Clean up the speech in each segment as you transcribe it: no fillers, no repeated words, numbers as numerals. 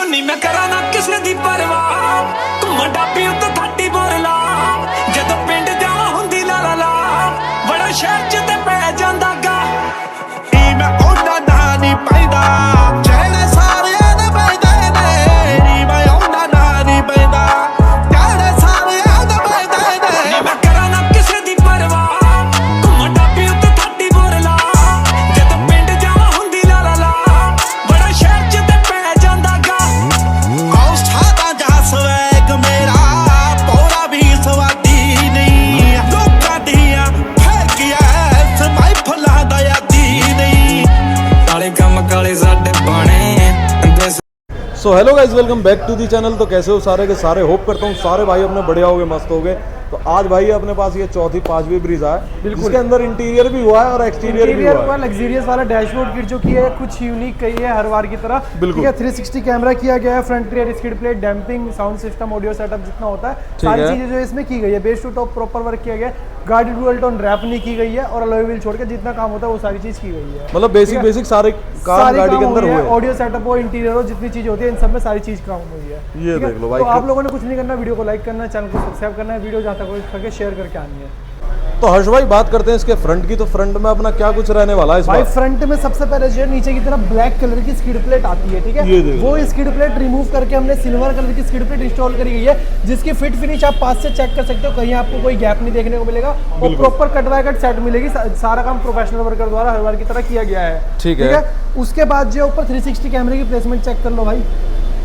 ਨੀ ਮੈਂ ਕਰਾਂ ਨਾ ਕਿਸੇ ਦੀ ਪਰਵਾਹ ਘੁੰਮਣ ਡਾਬੀ ਉੱਤੇ ਥਾਟੀ ਬੋਰਲਾ ਜਦੋਂ ਪਿੰਡ ਜਾਵਾਂ ਹੁੰਦੀ ਲਾ ਲਾ ਲਾ ਬੜਾ ਸ਼ਹਿਰ ਚ ਤੇ ਪੈ ਜਾਂਦਾ ਗਾ ਨੀ ਮੈਂ ਉਹਨਾਂ ਦਾ ਨਹੀਂ ਪੈਂਦਾ ਜਿਹੜੇ ਸਾਰਿਆਂ ਦੇ ਪੈਂਦੇ ਨੇ ਨੀ ਮੈਂ ਉਹਨਾਂ ਦਾ ਨਹੀਂ ਪੈਂਦਾ ਜਿਹੜੇ ਸਾਰਿਆਂ ਦੇ ਪੈਂਦੇ ਨੇ ਨੀ ਮੈਂ ਕਰਾਂ ਨਾ ਕਿਸੇ ਦੀ ਪਰਵਾਹ ਘੁੰਮਣ ਡਾਬੀ ਉੱਤੇ ਥਾਟੀ ਬੋਰਲਾ ਜਦੋਂ ਪਿੰਡ ਜਾਵਾਂ ਹੁੰਦੀ ਲਾ ਲਾ ਲਾ ਬੜਾ ਸ਼ਹਿਰ ਚ ਤੇ ਪੈ ਜਾਂਦਾ ਗਾ ਔਸਥਾ ਦਾ ਜਾ ਸਵੈਗ ਮੇਰਾ ਪੌੜਾ ਵੀ ਸਵਾਦੀ ਨਹੀਂ ਲੋਕਾਂ ਦੀਆਂ ਫੇਕੀਆਂ ਸਮਾਈ ਫੁੱਲਾਂ ਦਾ ਯਾਦੀ ਨਹੀਂ ਕਾਲੇ ਕੰਮ ਕਾਲੇ ਸਾਡੇ ਬਾਣੇ so hello guys welcome back to the channel. तो कैसे हो सारे के सारे, होप करता हूँ सारे भाई अपने बढ़िया हो गए, मस्त हो गए। तो आज भाई अपने पास ये चौथी पांचवी ब्रीजा है, जिसके अंदर इंटीरियर भी हुआ है और एक्सटीरियर भी हुआ है। लग्जरियस वाला डैशबोर्ड किट जो की है कुछ यूनिक कही है हर बार की तरह। बिल्कुल। ठीक है, 360 कैमरा किया गया है, front rear skid plate, damping, sound system, audio setup जितना होता है सारी चीजें जो इसमें की गई है। Base to top proper work किया गया है, गाड़ी डुअल टोन रैप नहीं की गई है और अलॉय व्हील छोड़ के जितना काम होता है वो सारी चीज की गई है। मतलब बेसिक सारे काम गाड़ी के अंदर हुए। ऑडियो सेटअप हो, इंटीरियर हो, जितनी चीज होती है इन सब में सारी चीज काम हुई है। ये देख लो भाई। तो आप लोगों ने कुछ नहीं करना, वीडियो को लाइक करना, चैनल को सब्सक्राइब करना है, वीडियो जहाँ तक करके शेयर करके आनी है। तो हर्ष भाई बात करते हैं इसके फ्रंट की। तो फ्रंट में अपना क्या कुछ रहने वाला है इस भाई बार? फ्रंट में सबसे पहले जो है नीचे की तरफ ब्लैक कलर की स्किड प्लेट आती है, ठीक है, वो स्किड प्लेट रिमूव करके हमने सिल्वर कलर की स्किड प्लेट इंस्टॉल करी गई है, जिसकी फिट फिनिश आप पास से चेक कर सकते हो, कहीं आपको कोई गैप नहीं देखने को मिलेगा और proper cut by cut set मिलेगी। सारा काम प्रोफेशनल वर्कर द्वारा हर बार की तरह किया गया है, ठीक है। उसके बाद जो ऊपर 360 कैमरे की प्लेसमेंट चेक कर लो भाई,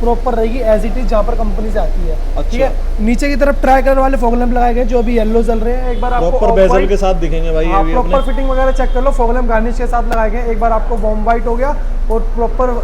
प्रॉपर रहेगी एज इट इज जहाँ पर कंपनी से आती है। अच्छा। ठीक है, नीचे की तरफ ट्राई कलर वाले फॉग लैंप लगाए गए जो अभी येलो जल रहे हैं। एक बार आपको प्रॉपर बेजल के साथ दिखेंगे भाई। हाँ, प्रॉपर फिटिंग वगैरह चेक कर लो, फॉग लैंप गार्निश के साथ लगाए गए। एक बार आपको वॉर्म व्हाइट हो गया और प्रॉपर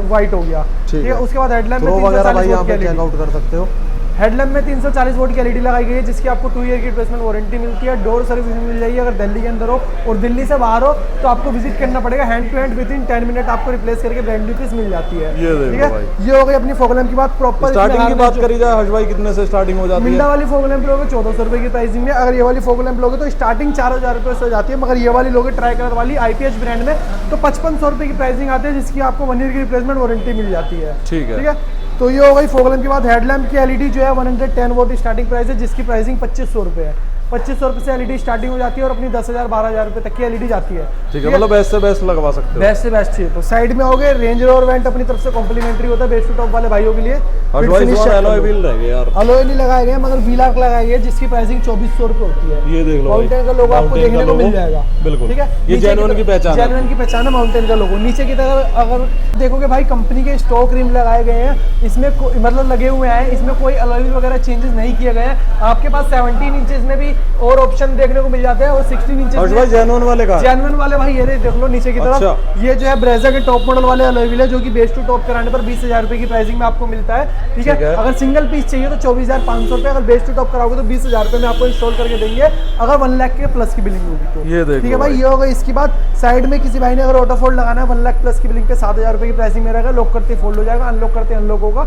व्हाइट हो गया, ठीक है। उसके बाद हेडलैम्प में 340 वोल्ट की चेकआउट कर सकते हो। हेडलैम्प में 340 वोल्ट की एलईडी लगाई गई है, जिसकी आपको 2 ईयर की रिप्लेसमेंट वारंटी मिलती है। डोर सर्विस मिल जाएगी अगर दिल्ली के अंदर हो, और दिल्ली से बाहर हो तो आपको विजिट करना पड़ेगा। Hand to hand within 10 minute आपको रिप्लेस करके ब्रांड न्यू पीस मिल जाती है। ठीक है, ये हो गई अपनी फॉग लैंप की बात। प्रॉपर स्टार्टिंग की बात करी जाए हर्ष भाई, कितने से स्टार्टिंग हो जाती है? मिंडा वाली फॉग लैंप लोगे 1400 रुपए की प्राइसिंग में। अगर ये वाली फॉग लैंप लोगे तो स्टार्टिंग 4000 रुपए से हो जाती है। मगर ये वाली लोगे ट्राई कलर वाली IPH ब्रांड में तो 5500 रुपए की प्राइसिंग आती है, जिसकी आपको 1 ईयर की रिप्लेसमेंट वारंटी मिल जाती है। ठीक है। तो ये हो गई फॉग लैंप के बाद हेडलैम्प की एलईडी जो है 110 वोल्ट स्टार्टिंग प्राइस है, जिसकी प्राइसिंग 2500 रुपए है। 2500 रुपए से एलईडी स्टार्टिंग हो जाती है और अपनी 10,000 12,000 रुपए तक की एलईडी जाती है। ठीक है, मतलब बेस्ट से बेस्ट लगवा सकते हो। बेस्ट से बेस्ट चाहिए तो साइड में हो गए रेंज रोवर वेंट अपनी तरफ से कॉम्प्लीमेंट्री होता है बेस टू टॉप वाले भाइयों के लिए। अलॉय व्हील रह गए यार, अलॉय नहीं लगाए गए मगर व्हील आर्क लगाए गए, जिसकी प्राइसिंग 2400 रुपए होती है। ये देख लो, माउंटेन का लोगो आपको देखने को मिल जाएगा। बिल्कुल, ठीक है, ये जेन्युइन की पहचान है। जेन्युइन की पहचान है माउंटेन का लोगो। नीचे की तरफ अगर देखोगे भाई, कंपनी के स्टॉक रिम लगाए गए हैं, इसमें मतलब लगे हुए हैं, इसमें कोई अलॉय व्हील वगैरह चेंजेस नहीं किए गए हैं। आपके पास 17 इंचेस में भी और ऑप्शन देखने को मिल जाते हैं और 16 इंचेस में जेन्युइन वाले का, जेन्युइन वाले भाई ये देख लो नीचे की तरफ। ये जो है ब्रेजा के टॉप मॉडल वाले अलॉय व्हील है, जो कि बेस टू टॉप कराने पर 20,000 रुपए की प्राइसिंग में आपको मिलता है। ठीक है, अगर सिंगल पीस चाहिए तो 24,500 रुपए, अगर बेस टू टॉप कराओगे तो 20,000 रुपए में आपको इंस्टॉल करके देंगे, अगर 1 लाख के प्लस की बिलिंग होगी तो। ये देखो, ठीक है भाई, ये होगा। इसके बाद साइड में किसी भाई ने अगर ऑटो फोल्ड लगाना है 1 लाख प्लस की बिलिंग पे 7,000 रुपए की प्राइसिंग में रहेगा। लॉक करते फोल्ड हो जाएगा, अनलॉक करते अनलॉक होगा,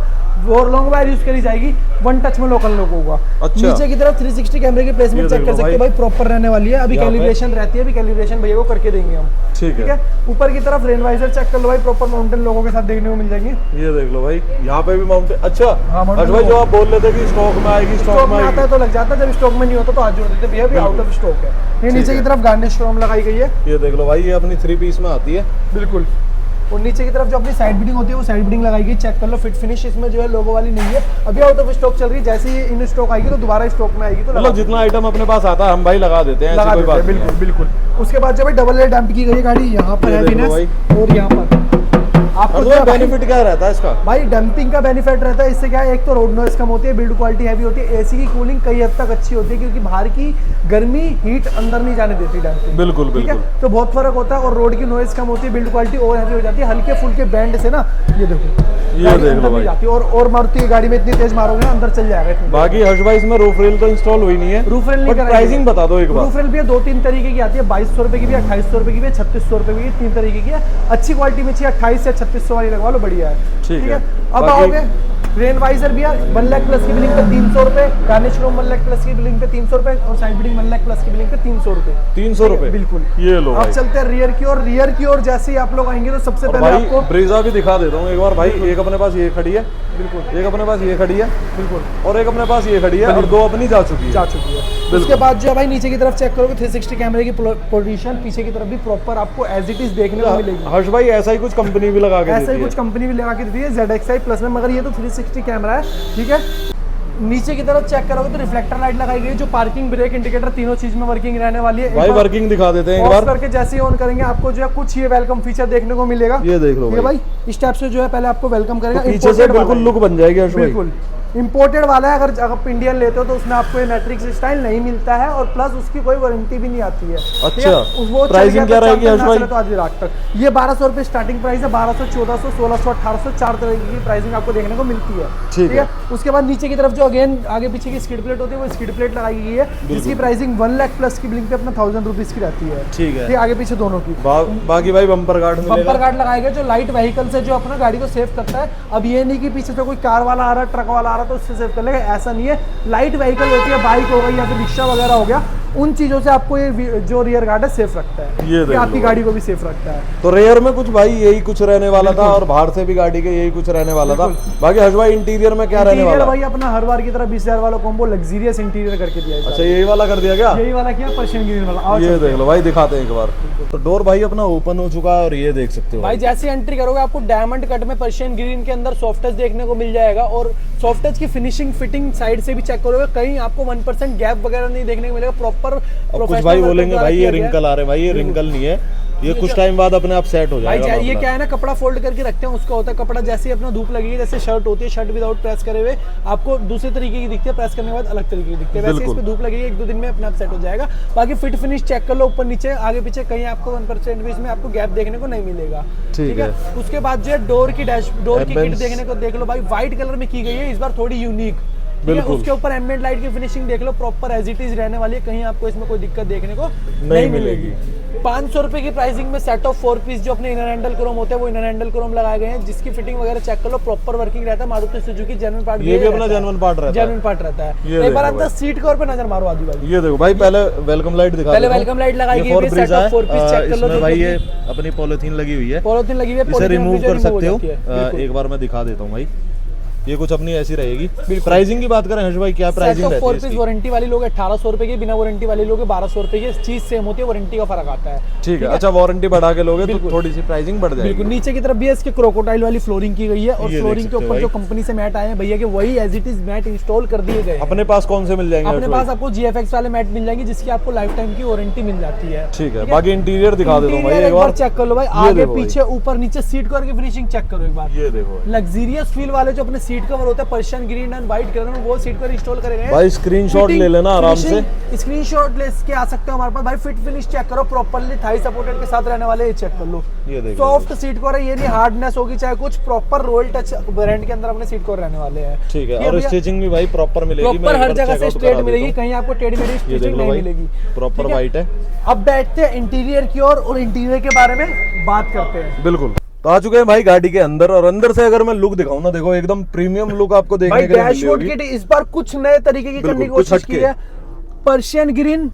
और लॉन्ग वायर यूज करी जाएगी, 1 टच में लॉक अनलॉक होगा। अच्छा। नीचे की तरफ 360 कैमरे की प्लेसमेंट चेक कर सकते हो भाई, प्रॉपर रहने वाली है। अभी कैलिब्रेशन रहती है, अभी कैलिब्रेशन भैया को करके देंगे हम। ठीक है। ऊपर की तरफ रेन वाइजर चेक कर लो भाई, प्रॉपर माउंटेन लोगों के साथ देखने को मिल जाएंगे। ये देख लो भाई, यहाँ पे भी माउंटेन। अच्छा हाँ, हर्ष भाई जो आप बोल रहे थे कि स्टॉक में आएगी, स्टॉक में आता है तो लग जाता है, जब स्टॉक में नहीं होता तो हाथ जोड़ देते भैया, अभी आउट ऑफ स्टॉक है। ये नीचे की तरफ गार्निश क्रोम लगाई गई है। ये देख लो भाई, ये अपनी 3 पीस में आती है। बिल्कुल। और नीचे की तरफ जो अपनी साइड बिडिंग होती है वो साइड बिडिंग लगाई गई, चेक कर लो। फिट फिनिश इसमें जो है लोगो वाली नहीं है, अभी आउट ऑफ स्टॉक चल रही है। जैसे ही इन स्टॉक आएगी तो दोबारा स्टॉक में आएगी तो मतलब जितना आइटम अपने पास आता है हम भाई लगा देते हैं, ऐसी कोई बात नहीं है। बिल्कुल बिल्कुल। उसके बाद जब डबल लेयर डैम्प की गई है गाड़ी, यहाँ पर है विनस और यहाँ पर आपको बेनिफिट क्या रहता है इसका? भाई डंपिंग का बेनिफिट रहता है, इससे क्या है, एक तो रोड नॉइज कम होती है, बिल्ड क्वालिटी हैवी होती है, एसी की कूलिंग कई हद तक अच्छी होती है, क्योंकि बाहर की गर्मी हीट अंदर नहीं जाने देती डंपिंग। बिल्कुल बिल्कुल, तो बहुत फर्क होता है। और रोड की नॉइज कम होती है, बिल्ड क्वालिटी और हैवी हो जाती है। हल्के फुल्के बैंड से ना, ये देखो, ये देख लो भाई, जाती है और मारुति की गाड़ी में इतनी तेज मारोगे ना अंदर चल जाएगा। बाकी हर्ष भाई इसमें रूफ रेल तो इंस्टॉल हुई नहीं है। रूफ रेल नहीं, प्राइसिंग बता दो एक बार। रूफ रेल भी 2-3 तरीके की आती है, 2200 रुपए की भी, 2800 रुपए की भी, 3600 रुपए की, 3 तरीके की है। अच्छी क्वालिटी में चाहिए 28 या 3600 वाली लगवा लो, बढ़िया है। ठीक है। अब आओगे रेन वाइजर भी है 1 लाख प्लस की बिलिंग पे 300 रुपए, गार्निश क्रोम 1 लाख प्लस की बिलिंग पे 300 रुपए और साइड बिलिंग 1 लाख प्लस की बिलिंग पे 300 रुपए। 300 रुपए बिल्कुल। ये लो अब भाई। चलते हैं रियर की ओर। रियर की ओर जैसे ही आप लोग आएंगे तो सबसे पहले भाई आपको ब्रीजा भी दिखा देता हूँ एक बार भाई। एक अपने पास ये खड़ी है, बिल्कुल, एक अपने पास ये खड़ी है, बिल्कुल, और एक अपने पास ये खड़ी है, और 2 अपनी जा चुकी है। उसके बाद जो है भाई नीचे की तरफ चेक करोगे 360 कैमरे की पोजीशन, पीछे की तरफ भी प्रॉपर आपको एज इट इज देखने को मिलेगी। हर्ष भाई ऐसा ही कुछ कंपनी भी लगा के ऐसा देती ही है। कुछ कंपनी भी लगा के देती है ZXi प्लस में, मगर ये तो 360 कैमरा है, ठीक है। नीचे की तरफ चेक करोगे तो रिफ्लेक्टर लाइट लगाई गई है, जो पार्किंग, ब्रेक, इंडिकेटर तीनों चीज में वर्किंग रहने वाली है। भाई वर्किंग दिखा देते हैं एक ऑफ बार करके जैसे ही ऑन करेंगे आपको जो है कुछ ये वेलकम फीचर देखने को मिलेगा। ये देख लो ठीक है भाई, इस टाइप से जो है पहले आपको वेलकम करेगा। तो पीछे से बिल्कुल लुक बन जाएगी हर्ष भाई। बिल्कुल इंपोर्टेड वाला है। अगर आप इंडियन लेते हो तो उसमें आपको ये मैट्रिक्स स्टाइल नहीं मिलता है, और प्लस उसकी कोई वारंटी भी नहीं आती है। अच्छा, वो प्राइसिंग क्या रहेगी हर्ष भाई? तो आधी रात तक ये 1200 रुपए स्टार्टिंग प्राइस है। 1200, 1400, 1600, 1800 4 तरह की प्राइसिंग आपको देखने को मिलती है। ठीक है। उसके बाद नीचे की तरफ जो अगेन आगे पीछे की स्किड प्लेट होती है, वो स्किड प्लेट लगाई गई है, जिसकी प्राइसिंग 1 लाख प्लस की बिलिंग पे अपना 1000 रुपीज की रहती है। ठीक है, आगे पीछे दोनों की। बाकी भाई बम्पर गार्ड मिलेगा। बम्पर गार्ड लगाया गया जो लाइट व्हीकल से जो अपना गाड़ी को सेव करता है। अब ये नहीं कि पीछे से कोई कार वाला आ रहा है, ट्रक वाला आ रहा है तो उससे सेव कर लेगा, ऐसा नहीं है। लाइट व्हीकल होती है, बाइक हो गई या फिर रिक्शा वगैरह हो गया, उन चीजों से आपको ये जो रियर गार्ड है सेफ रखता है। ये आपकी गाड़ी को भी सेफ रखता है। तो रेयर में कुछ भाई यही कुछ रहने वाला था, और बाहर से भी गाड़ी के यही कुछ रहने वाला था। बाकी हर्ष भाई इंटीरियर में क्या रहने वाला? भाई अपना हर बार की तरह 20,000 वाला कॉम्बो लग्जरियस इंटीरियर करके दिया है। अच्छा, यही वाला कर दिया क्या? यही वाला किया, पर्शियन ग्रीन वाला। ये देख लो भाई, दिखाते हैं एक बार। तो डोर भाई अपना ओपन हो चुका है, और ये देख सकते हो भाई जैसे एंट्री करोगे आपको डायमंड कट में पर्शियन ग्रीन के अंदर सॉफ्ट टच देखने को मिल जाएगा, और सॉफ्ट टच की फिनिशिंग फिटिंग साइड से भी चेक करोगे, कहीं आपको 1% गैप वगैरह नहीं देखने को मिलेगा। प्रॉपर कुछ भाई बोलेंगे भाई ये रिंकल आ रहे हैं, भाई ये रिंकल नहीं है, ये कुछ टाइम बाद अपने आप सेट हो जाएगा। भाई ये क्या है ना, कपड़ा फोल्ड करके रखते हैं, उसका होता है कपड़ा जैसे ही अपना धूप लगेगी, जैसे शर्ट होती है, शर्ट विदाउट प्रेस करे हुए आपको दूसरे तरीके की दिखती है, प्रेस करने के बाद अलग तरीके की दिखती है। वैसे इस पे धूप लगेगी, 1-2 दिन में अपने आप सेट हो जाएगा। बाकी फिट फिनिश चेक कर लो, ऊपर नीचे आगे पीछे कहीं आपको 1% भी इसमें आपको गैप देखने को नहीं मिलेगा। ठीक है। उसके बाद जो है डोर की किट देखने को देख लो भाई, व्हाइट कलर में की गई है, इस बार थोड़ी यूनिक। उसके ऊपर एम्बिएंट लाइट की फिनिशिंग देख लो, प्रॉपर एज इट इज रहने वाली है, कहीं आपको इसमें कोई दिक्कत देखने को नहीं मिलेगी। 500 रुपए की प्राइसिंग में सेट ऑफ 4 पीस जो अपने इनर हैंडल क्रोम होते हैं, वो इनर हैंडल क्रोम लगाए गए हैं, जिसकी फिटिंग वगैरह चेक कर लो, प्रॉपर वर्किंग रहता है। मारुति सुजुकी जेन्युइन पार्ट, ये भी अपना जेन्युइन पार्ट रहता है। एक बार अंदर सीट कवर पे नजर मारो आदि भाई। ये देखो भाई, पहले वेलकम लाइट दिखा, पहले वेलकम लाइट लगाई गई है, सेट ऑफ 4 पीस चेक कर लो। भाई ये अपनी पॉलिथीन लगी हुई है, इसे रिमूव कर सकते हो। एक बार मैं दिखा देता हूँ भाई, ये कुछ अपनी ऐसी रहेगी। प्राइसिंग की बात करें हर्ष भाई, क्या प्राइसिंग रहती है इसकी? वारंटी वाली लोग 1800 रुपए की, बिना वारंटी वाली लोग 1200 रुपए की। चीज सेम होती है, वारंटी का फर्क आता है। ठीक है। अच्छा, वारंटी बढ़ा के लोगे तो थोड़ी सी प्राइसिंग बढ़ जाएगी। बिल्कुल। नीचे की तरफ भी इसके क्रोकोडाइल वाली फ्लोरिंग की गई है, और फ्लोरिंग के ऊपर जो कंपनी से मैट आए हैं भैया के, वही as it is mat install कर दिए गए। अपने पास कौन से मिल जाएंगे? अपने पास आपको GFX वाले मैट मिल जाएंगे, जिसकी आपको लाइफ टाइम की वारंटी मिल जाती है। ठीक है। बाकी इंटीरियर दिखा देता हूं भाई, एक बार चेक कर लो भाई, आगे पीछे ऊपर नीचे सीट कवर की फिनिशिंग चेक करो एक बार। ये देखो, लग्जरियस फील वाले जो अपने सीट कवर होते हैं Persian green and white colour में, वो सीट कवर इंस्टॉल करे गए हैं। भाई स्क्रीनशॉट ले लेना आराम से, स्क्रीनशॉट लेके आ सकते हो हमारे पास। भाई फिट फिनिश चेक करो, प्रॉपर्ली थाई सपोर्टेड के साथ रहने वाले, ये चेक कर लो। ये देखो, सॉफ्ट सीट कवर है, ये नहीं हार्डनेस होगी चाहे कुछ, प्रॉपर रॉयल टच ब्रांड के अंदर अपने सीट कवर रहने वाले हैं। ठीक है। और स्टिचिंग भी भाई प्रॉपर मिलेगी, प्रॉपर हर जगह से स्ट्रेट मिलेगी, कहीं आपको टेढ़ी मेढ़ी स्टिचिंग नहीं मिलेगी। प्रॉपर व्हाइट है। अब बैठते हैं इंटीरियर की ओर, और इंटीरियर के बारे में बात करते हैं। बिल्कुल। तो आ चुके हैं भाई गाड़ी के अंदर, और अंदर से अगर मैं लुक दिखाऊं ना, देखो एकदम प्रीमियम लुक आपको देखने के लिए मिलेगी। डैशबोर्ड किट इस बार कुछ नए तरीके की करने की कोशिश की है। Persian green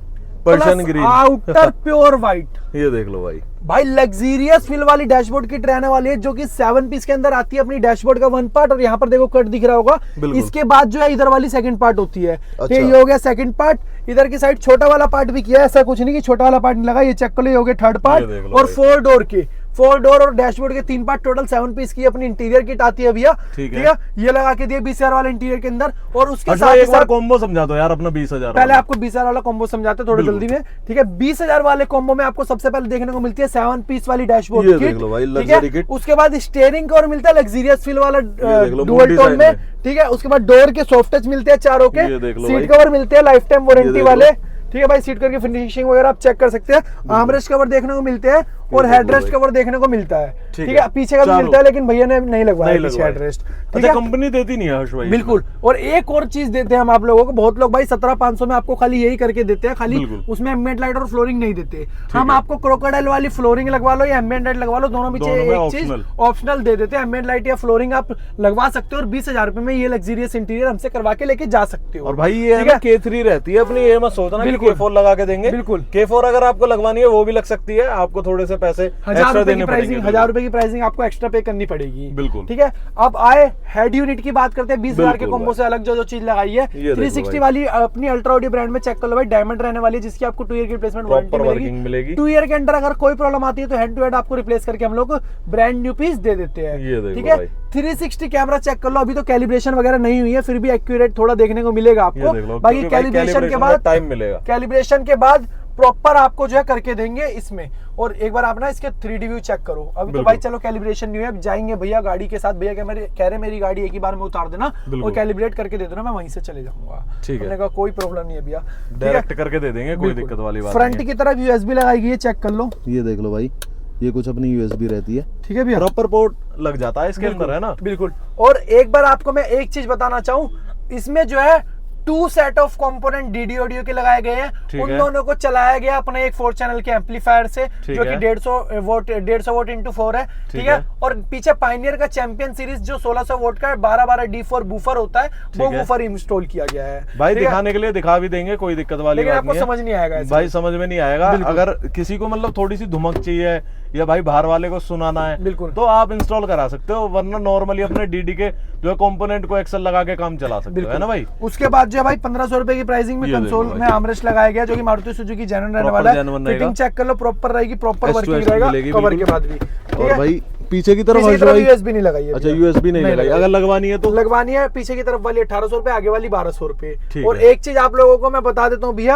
outer pure white. ये देख लो भाई, भाई लग्जरियस फील वाली डैशबोर्ड किट रहने वाली है, जो कि 7 पीस के अंदर आती है। अपनी डैशबोर्ड का 1 पार्ट, और यहाँ पर देखो कट दिख रहा होगा। इसके बाद जो है इधर वाली सेकंड पार्ट होती है। अच्छा। ये हो गया सेकंड पार्ट। इधर की साइड छोटा वाला पार्ट भी किया है, ऐसा कुछ नहीं कि छोटा वाला पार्ट नहीं लगा। ये चेक कर लो, ये हो गया थर्ड पार्ट। और 4 डोर के 4 डोर और डैशबोर्ड के 3 पार्ट, टोटल 7 पीस की अपनी इंटीरियर किट आती है भैया। ठीक है। ये लगा के दिए 20,000 वाले इंटीरियर के अंदर, और उसके साथ एक बार कॉम्बो समझा दो यार अपना 20,000। पहले आपको 20,000 वाला कॉम्बो समझाते थोड़ी जल्दी में। ठीक है। 20,000 वाले कॉम्बो में आपको सबसे पहले देखने को मिलती है 7 पीस वाली डैशबोर्ड किट। उसके बाद स्टीयरिंग कवर मिलता है लग्जरियस फील वाला डुअल टोन में। ठीक है। उसके बाद डोर के सॉफ्ट टच मिलते हैं चारों के, सीट कवर मिलते हैं लाइफ टाइम वारंटी वाले। ठीक है भाई, सीट कवर की फिनिशिंग वगैरह आप चेक कर सकते हैं। आर्मरेस्ट कवर देखने को मिलते हैं, और हेडरेस्ट कवर देखने को मिलता है। ठीक है, पीछे का भी मिलता है लेकिन भैया ने नहीं लगवाया पीछे हेडरेस्ट। अच्छा, कंपनी देती नहीं है हर्ष भाई? बिल्कुल। और एक और चीज देते हैं हम आप लोगों को, बहुत लोग भाई 17,500 में आपको खाली यही करके देते हैं, खाली उसमें एम्बिएंट लाइट और फ्लोरिंग नहीं देते। हम आपको क्रोकोडाइल वाली फ्लोरिंग लगवा लो या एम्बिएंट लाइट लगवा लो, दोनों में एक चीज ऑप्शनल दे देते हैं। एम्बिएंट लाइट या फ्लोरिंग आप लगवा सकते हो और 20,000 रुपए में ये लग्जरियस इंटीरियर हमसे करवा के लेके जा सकते हो। और भाई ये है K3 रहती है अपनी, ये मत सोचना कि K4 लगा के देंगे। बिल्कुल, K4 अगर आपको लगवानी है वो भी लग सकती है, आपको थोड़े से पैसे एक्स्ट्रा देने पड़ेंगे। 1000 रुपए की प्राइसिंग आपको एक्स्ट्रा पे करनी पड़ेगी। बिल्कुल, ठीक है। अब आए हेड यूनिट की बात करते हैं। 20,000 के कॉम्बो से अलग जो चीज लगाई है 360 वाली अपनी अल्ट्रा ऑडी ब्रांड में चेक कर लो भाई, डायमंड रहने वाली है, जिसकी आपको 2 ईयर की रिप्लेसमेंट वारंटी मिलेगी। 2 ईयर के अंदर अगर कोई प्रॉब्लम आती है तो हेड टू हेड आपको रिप्लेस करके हम लोग ब्रांड न्यू पीस दे देते हैं। ठीक है। 360 कैमरा चेक कर लो, अभी तो कैलिब्रेशन वगैरह नहीं हुई है, फिर भी एक्यूरेट थोड़ा देखने को मिलेगा आपको। बाकी कैलिब्रेशन के बाद टाइम मिलेगा, कैलिब्रेशन के बाद प्रॉपर आपको जो है करके देंगे इसमें। और एक बार आप ना इसके 3D व्यू चेक करो। अभी तो भाई चलो कैलिब्रेशन नहीं है, जाएंगे भैया गाड़ी के साथ, भैया कह रहे मेरी गाड़ी एक ही बार में उतार देना और कैलिब्रेट करके दे देना, मैं वहीं से चले जाऊंगा। ठीक है, कोई प्रॉब्लम नहीं है भैया, डायरेक्ट करके दे देंगे, कोई दिक्कत वाली बात नहीं। फ्रंट की तरफ USB लगाई गई है, चेक कर लो, ये देख लो भाई, ये कुछ अपनी USB रहती है। ठीक है भैया, प्रॉपर पोर्ट लग जाता है इसके अंदर, है ना? बिल्कुल। और एक बार आपको मैं एक चीज बताना चाहूँ, इसमें जो है 2 set of component DD audio के लगाए गए हैं। उन दोनों को चलाया गया अपने एक 4 चैनल के एम्पलीफायर से, जो कि 150 वोट इंटू 4 है। ठीक है। और पीछे पायनियर का चैंपियन सीरीज जो 1600 वोट का 12 D4 बूफर होता है, वो बूफर इंस्टॉल किया गया है। भाई दिखाने के लिए दिखा भी देंगे, कोई दिक्कत वाली बात नहीं है, आपको समझ नहीं आएगा भाई, समझ में नहीं आएगा। अगर किसी को मतलब थोड़ी सी धुमक चाहिए या भाई बाहर वाले को सुनाना है, बिल्कुल, तो आप इंस्टॉल करा सकते हो, वरना नॉर्मली अपने DD के जो कंपोनेंट को एक्सेल लगा के काम चला सकते हो, है ना भाई? उसके बाद जो है भाई 1500 रुपए की प्राइसिंग में कंसोल में आर्मरेस्ट लगाया गया, जो कि मारुति सुजुकी जेन्युइन रहने वाला है। फिटिंग चेक कर लो, प्रॉपर रहेगी, प्रॉपर वर्किंग रहेगा कवर के बाद भी। और भाई पीछे की तरफ USB नहीं लगाई है। अच्छा, USB नहीं लगाई, अगर लगवानी है तो लगवानी है। पीछे की तरफ वाली 1800 रुपए, आगे वाली 1200 रुपए। और एक चीज आप लोगों को मैं बता देता हूँ भैया,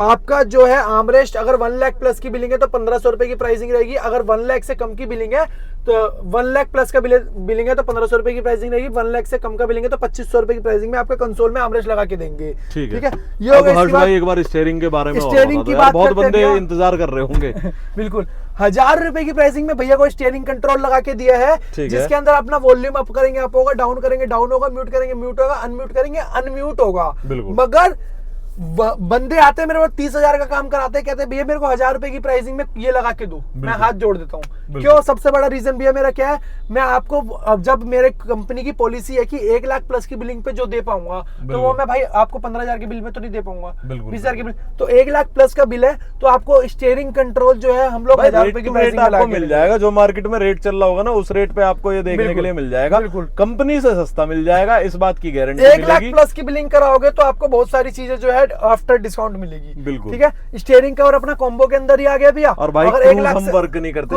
आपका जो है आर्मरेस्ट अगर 1 लाख प्लस की बिलिंग है तो 1500 रुपए की प्राइसिंग रहेगी। अगर 1 लाख से कम की बिलिंग है तो 1 लाख प्लस का बिलिंग है तो 1500 रुपए की प्राइसिंग रहेगी। 1 लाख से कम का बिलिंग है तो 2500 रुपए की प्राइसिंग में आपका कंसोल में आर्मरेस्ट लगा के देंगे। ठीक है। ये हो गया। भाई एक बार स्टीयरिंग के बारे में, स्टीयरिंग की बात बहुत बंदे इंतजार कर रहे होंगे। बिल्कुल, 1000 रुपए की प्राइसिंग में भैया को स्टीयरिंग कंट्रोल लगा के दिया है, जिसके अंदर अपना वॉल्यूम अप करेंगे अप होगा, डाउन करेंगे डाउन होगा, म्यूट करेंगे म्यूट होगा, अनम्यूट करेंगे अनम्यूट होगा। मगर बंदे आते हैं मेरे पास 30,000 का काम कराते हैं, कहते हैं भैया मेरे को 1000 रुपए की प्राइसिंग में ये लगा के दो, मैं हाथ जोड़ देता हूँ। क्यों? सबसे बड़ा रीजन भैया मेरा क्या है, मैं आपको जब मेरे कंपनी की पॉलिसी है कि 1 लाख प्लस की बिलिंग पे जो दे पाऊंगा, तो वो मैं भाई आपको 15,000 के बिल में तो नहीं दे पाऊंगा, 20,000 के बिल। तो 1 लाख प्लस का बिल है तो आपको स्टीयरिंग कंट्रोल जो है हम लोग 1000 रुपए की प्राइसिंग आपको मिल जाएगा। जो मार्केट में रेट चल रहा होगा ना, उस रेट पे आपको ये देखने के लिए मिल जाएगा। कंपनी से सस्ता मिल जाएगा, इस बात की गारंटी। 1 लाख प्लस की बिलिंग कराओगे तो आपको बहुत सारी चीजें जो है आफ्टर डिस्काउंट मिलेगी। बिल्कुल, ठीक है। स्टीयरिंग कवर अपना कॉम्बो के अंदर ही आ गया भैया। और भाई क्रूज वर्क नहीं करते,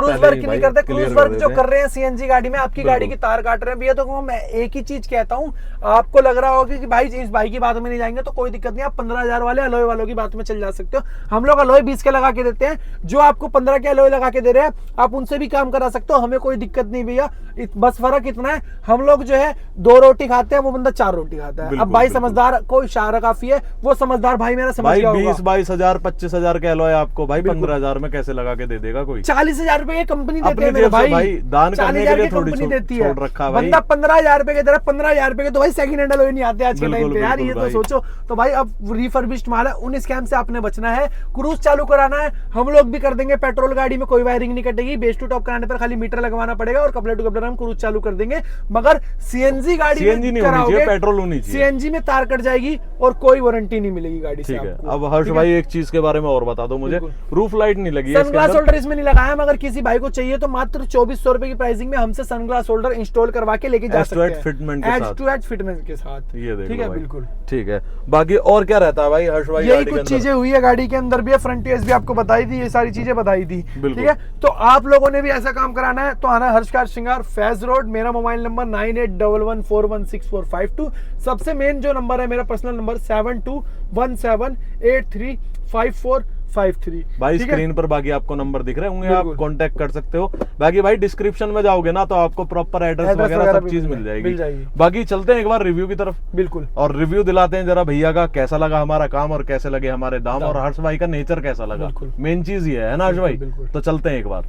क्रूज वर्क जो कर रहे हैं CNG गाड़ी में, आपकी गाड़ी की तार काट रहे हैं भैया, तो मैं एक ही चीज कहता हूँ, आपको लग रहा होगा कि भाई इस भाई की बात में नहीं जाएंगे, तो कोई दिक्कत नहीं, आप 15,000 वाले अलॉय वालों की बात में चल जा सकते हो। हम लोग अलॉय 20 के लगा के देते हैं, जो आपको 15 के अलॉय लगा के दे रहे हैं आप उनसे भी काम करा सकते हो, हमें कोई दिक्कत नहीं भैया। बस फर्क इतना है, हम लोग जो है 2 रोटी खाते हैं, वो बंदा 4 रोटी खाता है। अब भाई समझदार कोई इशारा काफी है, वो समझदार भाई मेरा समझ गया होगा। 20-22,000 25,000 के अलॉय आपको भाई 15,000 में कैसे लगा के दे देगा कोई? 40,000 रुपए की कंपनी देती है मेरे भाई, दान करने के लिए थोड़ी कंपनी देती है। रखा बंदा 15,000 रुपए के दे रहा है, 15,000 रुपए के तो भाई सेकंड हैंड अलॉय नहीं आते आज के टाइम पे यार, ये तो सोचो। तो भाई अब रिफर्बिश्ड माल है, उन स्कैम से आपने बचना है। क्रूज चालू कराना है, हम लोग भी कर देंगे। पेट्रोल गाड़ी में कोई वायरिंग नहीं कटेगी, बेस टू टॉप कराने पर खाली मीटर लगवाना पड़ेगा और कपड़े टू कपड़े हम क्रूज चालू कर देंगे। मगर CNG गाड़ी में कराओगे, पेट्रोल होनी चाहिए, CNG में तार कट जाएगी और कोई वारंटी नहीं मिलेगी गाड़ी से। अब हर्ष भाई एक चीज के बारे में और बता दो मुझे, रूफ लाइट नहीं लगी है, सनग्लास होल्डर इसमें नहीं लगाया, मगर किसी भाई को चाहिए तो मात्र 2400 रुपए की प्राइसिंग में हमसे सनग्लास होल्डर इंस्टॉल करवा के लेके जा सकते हैं, फिटमेंट के साथ। ये देखो, ठीक है, बिल्कुल ठीक है। बाकी और क्या रहता है भाई हर्ष भाई? यही कुछ चीजें हुई है गाड़ी के अंदर भी, फ्रंट यूएस भी आपको बताई थी, ये सारी चीजें बताई थी। ठीक है, तो आप लोगों ने भी ऐसा काम कराना है तो आना हर्ष कार श्रृंगार, फैज रोड। मेरा मोबाइल नंबर 9811416452। सबसे मेन जो नंबर है मेरा पर्सनल नंबर 7217835453। भाई स्क्रीन पर बाकी आपको नंबर दिख रहे होंगे, आप कांटेक्ट कर सकते हो। बाकी भाई डिस्क्रिप्शन में जाओगे ना तो आपको प्रॉपर एड्रेस वगैरह सब चीज मिल जाएगी। बाकी चलते हैं एक बार रिव्यू की तरफ। बिल्कुल, और रिव्यू दिलाते हैं जरा भैया का, कैसा लगा हमारा काम और कैसे लगे हमारे दाम, और हर्ष भाई का नेचर कैसा लगा, मेन चीज ये है ना हर्ष भाई। तो चलते हैं एक बार।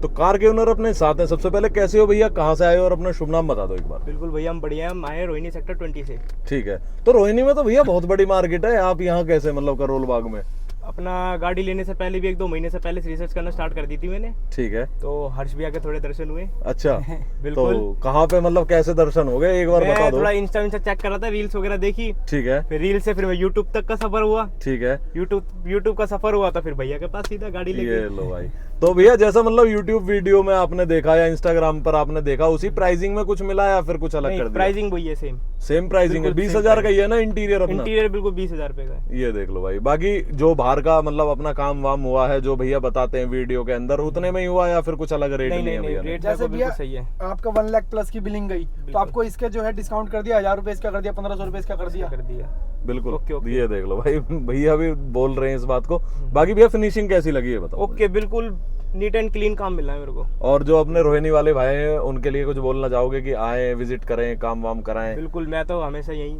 तो कार के ओनर अपने साथ हैं। सबसे पहले कैसे हो भैया, कहाँ से आए हो और अपना शुभ नाम बता दो एक बार। बिल्कुल भैया हम बढ़िया, हम आए रोहिणी सेक्टर 20 से। ठीक है, तो रोहिणी में तो भैया बहुत बड़ी मार्केट है, आप यहाँ कैसे मतलब करोल बाग में? अपना गाड़ी लेने से पहले भी 1-2 महीने से पहले रिसर्च करना स्टार्ट कर दी थी मैंने। ठीक है, तो हर्ष भैया के थोड़े दर्शन हुए। अच्छा बिल्कुल। तो कहाँ पे मतलब कैसे दर्शन हो गए एक बार बता मैं दो। थोड़ा इंस्टा चेक कर रहा था, रील्स वगैरह देखी, ठीक है, फिर रील से फिर मैं यूट्यूब तक का सफर हुआ। ठीक है, यूट्यूब का सफर हुआ तो फिर भैया के पास सीधा गाड़ी ये लेके। लो भाई। तो भैया जैसा मतलब यूट्यूब वीडियो में आपने देखा या इंस्टाग्राम पर आपने देखा, उसी प्राइसिंग में कुछ मिला या फिर कुछ अलग कर दिया? प्राइसिंग वही है, सेम प्राइसिंग है, 20,000 का ही है ना इंटीरियर अपना? इंटीरियर बिल्कुल 20,000 रुपए का है। ये देख लो भाई। बाकी जो बाहर का मतलब अपना काम वाम हुआ है जो भैया बताते हैं वीडियो के अंदर, उतने में ही हुआ या फिर कुछ अलग रेट नहीं नहीं है भैया? रेट जैसे भैया सही है। आपका 1 लाख प्लस की बिलिंग गई तो आपको इसके जो है डिस्काउंट कर दिया, 1000 रुपए इसका कर दिया, 1500 रुपए इसका कर दिया। बिल्कुल। ओके। ये देख लो भाई, भैया भी बोल रहे हैं इस बात को। बाकी भैया फिनिशिंग कैसी लगी है बताओ? ओके, बिल्कुल नीट एंड क्लीन काम मिला है मेरे को। और जो अपने रोहिणी वाले भाई हैं उनके लिए कुछ बोलना चाहोगे कि आए विजिट करें, काम वाम कराएं? बिल्कुल, मैं तो हमेशा यही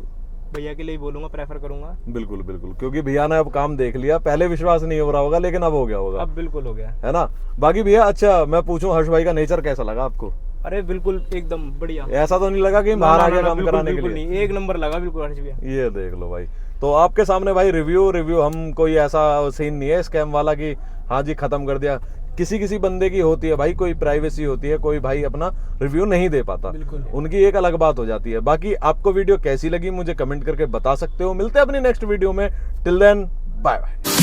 भैया के लिए बोलूंगा, प्रेफर करूंगा। बिल्कुल बिल्कुल, क्योंकि भैया ने अब काम देख लिया, पहले विश्वास नहीं हो रहा होगा लेकिन अब हो गया होगा। अब बिल्कुल हो गया है ना। बाकी भैया अच्छा मैं पूछूं, हर्ष भाई का नेचर कैसा लगा आपको? अरे बिल्कुल एकदम बढ़िया। ऐसा तो नहीं लगा कि बाहर आ गया काम कराने के लिए? नहीं, एक नंबर लगा बिल्कुल हर्ष भैया। ये देख लो भाई। तो आपके सामने भाई रिव्यू हम कोई ऐसा सीन नहीं है स्कैम वाला कि हाँ जी खत्म कर दिया। किसी बंदे की होती है भाई, कोई प्राइवेसी होती है, कोई भाई अपना रिव्यू नहीं दे पाता, उनकी एक अलग बात हो जाती है। बाकी आपको वीडियो कैसी लगी मुझे कमेंट करके बता सकते हो। मिलते हैं अपनी नेक्स्ट वीडियो में, टिल देन बाय बाय।